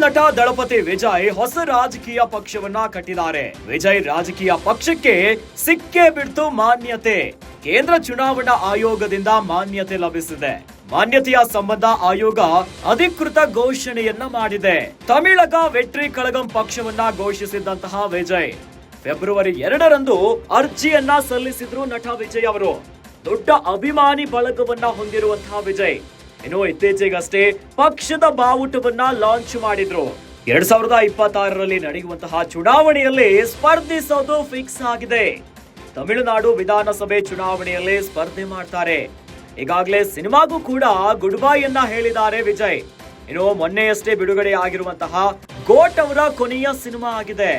ನಟ ದಳಪತಿ ವಿಜಯ್ ಹೊಸ ರಾಜಕೀಯ ಪಕ್ಷವನ್ನ ಕಟ್ಟಿದ್ದಾರೆ. ವಿಜಯ್ ರಾಜಕೀಯ ಪಕ್ಷಕ್ಕೆ ಸಿಕ್ಕೇ ಬಿಡ್ತು ಮಾನ್ಯತೆ. ಕೇಂದ್ರ ಚುನಾವಣಾ ಆಯೋಗದಿಂದ ಮಾನ್ಯತೆ ಲಭಿಸಿದೆ. ಮಾನ್ಯತೆಯ ಸಂಬಂಧ ಆಯೋಗ ಅಧಿಕೃತ ಘೋಷಣೆಯನ್ನ ಮಾಡಿದೆ. ತಮಿಳಗ ವೆಟ್ರಿ ಕಳಗಂ ಪಕ್ಷವನ್ನ ಘೋಷಿಸಿದಂತಹ ವಿಜಯ್ ಫೆಬ್ರವರಿ 2ರಂದು ಅರ್ಜಿಯನ್ನ ಸಲ್ಲಿಸಿದ್ರು. ನಟ ವಿಜಯ್ ಅವರು ದೊಡ್ಡ ಅಭಿಮಾನಿ ಬಳಗವನ್ನ ಹೊಂದಿರುವಂತಹ ವಿಜಯ್ ಇನ್ನು ಇತ್ತೀಚೆಗಷ್ಟೇ ಪಕ್ಷದ ಬಾವುಟವನ್ನ ಲಾಂಚ್ ಮಾಡಿದ್ರು. 2026ರಲ್ಲಿ ನಡೆಯುವಂತಹ ಚುನಾವಣೆಯಲ್ಲಿ ಸ್ಪರ್ಧಿಸೋದು ಫಿಕ್ಸ್ ಆಗಿದೆ. ತಮಿಳುನಾಡು ವಿಧಾನಸಭೆ ಚುನಾವಣೆಯಲ್ಲಿ ಸ್ಪರ್ಧೆ ಮಾಡ್ತಾರೆ. ಈಗಾಗಲೇ ಸಿನಿಮಾಗೂ ಕೂಡ ಗುಡ್ ಬೈ ಯನ್ನ ಹೇಳಿದ್ದಾರೆ ವಿಜಯ್. ಇನ್ನು ಮೊನ್ನೆಯಷ್ಟೇ ಬಿಡುಗಡೆ ಆಗಿರುವಂತಹ ಗೋಟ್ ಅವರ ಕೊನೆಯ ಸಿನಿಮಾ ಆಗಿದೆ.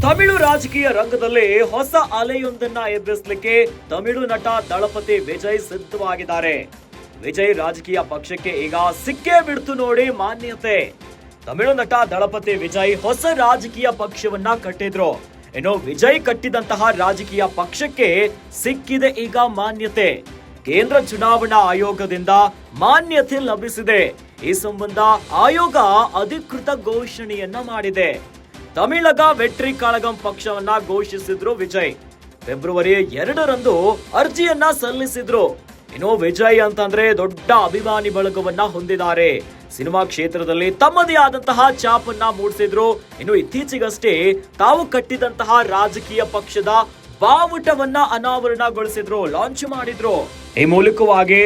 ತಮಿಳು ರಾಜಕೀಯ ರಂಗದಲ್ಲಿ ಹೊಸ ಅಲೆಯೊಂದನ್ನ ಎಬ್ಬಿಸಲಿಕ್ಕೆ ತಮಿಳು ನಟ ದಳಪತಿ ವಿಜಯ್ ಸಿದ್ಧವಾಗಿದ್ದಾರೆ. ವಿಜಯ್ ರಾಜಕೀಯ ಪಕ್ಷಕ್ಕೆ ಈಗ ಸಿಕ್ಕೇ ಬಿಡ್ತು ನೋಡಿ ಮಾನ್ಯತೆ. ತಮಿಳು ನಟ ದಳಪತಿ ವಿಜಯ್ ಹೊಸ ರಾಜಕೀಯ ಪಕ್ಷವನ್ನ ಕಟ್ಟಿದ್ರು. ಇನ್ನು ವಿಜಯ್ ಕಟ್ಟಿದಂತಹ ರಾಜಕೀಯ ಪಕ್ಷಕ್ಕೆ ಸಿಕ್ಕಿದೆ ಈಗ ಮಾನ್ಯತೆ. ಕೇಂದ್ರ ಚುನಾವಣಾ ಆಯೋಗದಿಂದ ಮಾನ್ಯತೆ ಲಭಿಸಿದೆ. ಈ ಸಂಬಂಧ ಆಯೋಗ ಅಧಿಕೃತ ಘೋಷಣೆಯನ್ನ ಮಾಡಿದೆ. ತಮಿಳಗ ವೆಟ್ರಿ ಕಳಗಂ ಪಕ್ಷವನ್ನ ಘೋಷಿಸಿದ್ರು ವಿಜಯ್. ಫೆಬ್ರವರಿ 2ರಂದು ಅರ್ಜಿಯನ್ನ ಸಲ್ಲಿಸಿದ್ರು. ಇನ್ನು ವಿಜಯ್ ಅಂತಂದ್ರೆ ದೊಡ್ಡ ಅಭಿಮಾನಿ ಬಳಗವನ್ನ ಹೊಂದಿದ್ದಾರೆ. ಸಿನಿಮಾ ಕ್ಷೇತ್ರದಲ್ಲಿ ತಮ್ಮದೇ ಆದಂತಹ ಛಾಪನ್ನ ಮೂಡಿಸಿದ್ರು. ಇನ್ನು ಇತ್ತೀಚೆಗಷ್ಟೇ ತಾವು ಕಟ್ಟಿದಂತಹ ರಾಜಕೀಯ ಪಕ್ಷದ ಬಾವುಟವನ್ನ ಅನಾವರಣಗೊಳಿಸಿದ್ರು, ಲಾಂಚ್ ಮಾಡಿದ್ರು. ಈ ಮೂಲಕವಾಗಿ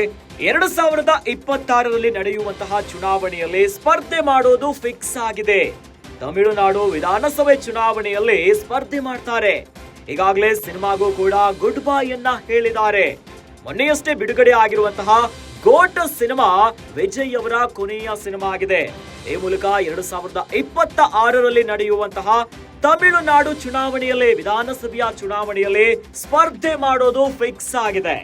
2026ರಲ್ಲಿ ನಡೆಯುವಂತಹ ಚುನಾವಣೆಯಲ್ಲಿ ಸ್ಪರ್ಧೆ ಮಾಡೋದು ಫಿಕ್ಸ್ ಆಗಿದೆ. ತಮಿಳುನಾಡು ವಿಧಾನಸಭೆ ಚುನಾವಣೆಯಲ್ಲಿ ಸ್ಪರ್ಧೆ ಮಾಡ್ತಾರೆ. ಈಗಾಗಲೇ ಸಿನಿಮಾಗೂ ಕೂಡ ಗುಡ್ ಬೈ ಯನ್ನ ಹೇಳಿದ್ದಾರೆ. ಮೊನ್ನೆಯಷ್ಟೇ ಬಿಡುಗಡೆ ಆಗಿರುವಂತಹ ಗೋಟ್ ಸಿನಿಮಾ ವಿಜಯ್ ಅವರ ಕೊನೆಯ ಸಿನಿಮಾ ಆಗಿದೆ. ಈ ಮೂಲಕ 2026ರಲ್ಲಿ ನಡೆಯುವಂತಹ ತಮಿಳುನಾಡು ಚುನಾವಣೆಯಲ್ಲಿ ವಿಧಾನಸಭೆಯ ಚುನಾವಣೆಯಲ್ಲಿ ಸ್ಪರ್ಧೆ ಮಾಡೋದು ಫಿಕ್ಸ್ ಆಗಿದೆ.